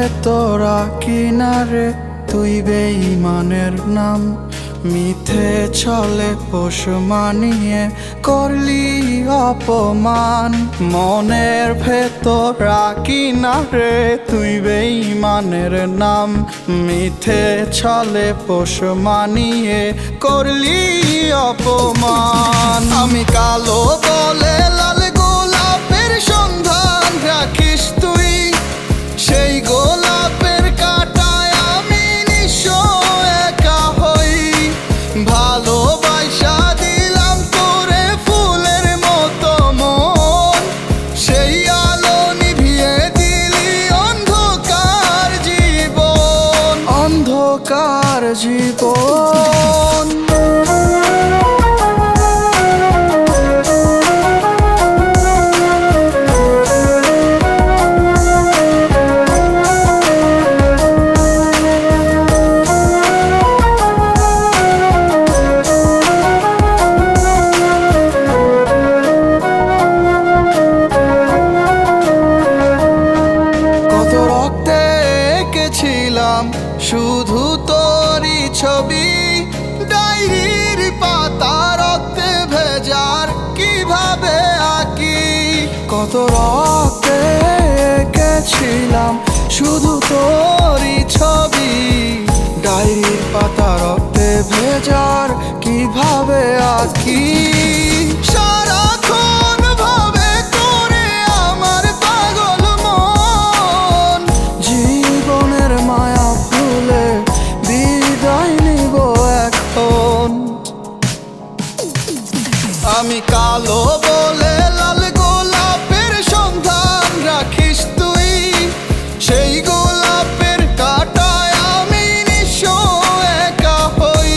ভেতরা কিনারে তুই বেঈমানের নাম, মিথ্যে ছলে পশু মানিয়ে করলি অপমান। মনের ভেতরা কিনারে তুই বেঈমানের নাম, মিথ্যে ছলে পশু মানিয়ে করলি অপমান। আমি কালো বলে লাল গোলাপের সন্ধান রাখিস তুই, সেই গোলাপের কাঁটায় আমি নিঃস্ব একা হই। ভালোবাসা দিলাম তোরে ফুলের মতো মন, সেই আলো নিভিয়ে দিলি অন্ধকার জীবন, অন্ধকার জীবন। শুধু তোরই ছবি ডায়েরির পাতা রক্তে ভেজার কিভাবে আঁকি। কত রক্তে এঁকেছিলাম শুধু তোরই ছবি, ডায়েরির পাতা রক্তে ভেজার কিভাবে আঁকি। সারাক্ষণ ভাবে করে আমার পাগল মন, জীবনের মায়া ভুলে বিদায় নিব এখন। আমি কালো বলে লাল গোলাপের সন্ধান রাখিস তুই, সেই গোলাপের কাঁটায় আমি নিঃস্ব একা হই।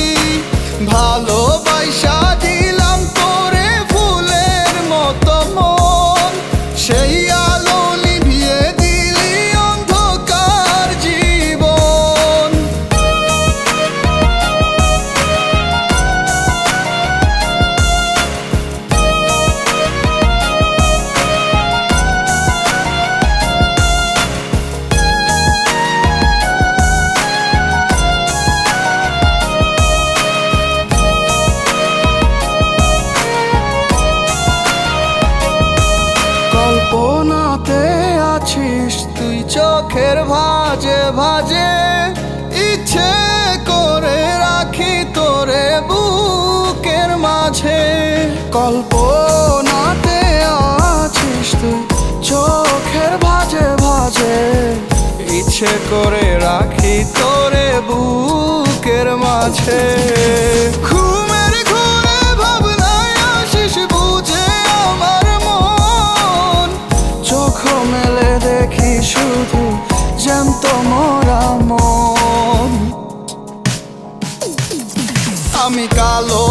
ভালোবাসা দিলাম তোরে ফুলের মতো মন, সেই আলো নিভিয়ে দিলি অন্ধকার জীবন। কল্পনাতে আছিস তুই চোখের ভাঁজে ভাঁজে, ইচ্ছে করে রাখি তোরে বুকের মাঝে। কল্পনাতে আছিস তুই চোখের ভাঁজে ভাঁজে, ইচ্ছে করে রাখি তোরে বুকের মাঝে। ঘুমের ঘোরে ভাবনায় আসিস বুঝে আমার মন, চোখ মেলে দেখি শুধু জ্যান্ত মরা মন। আমি কালো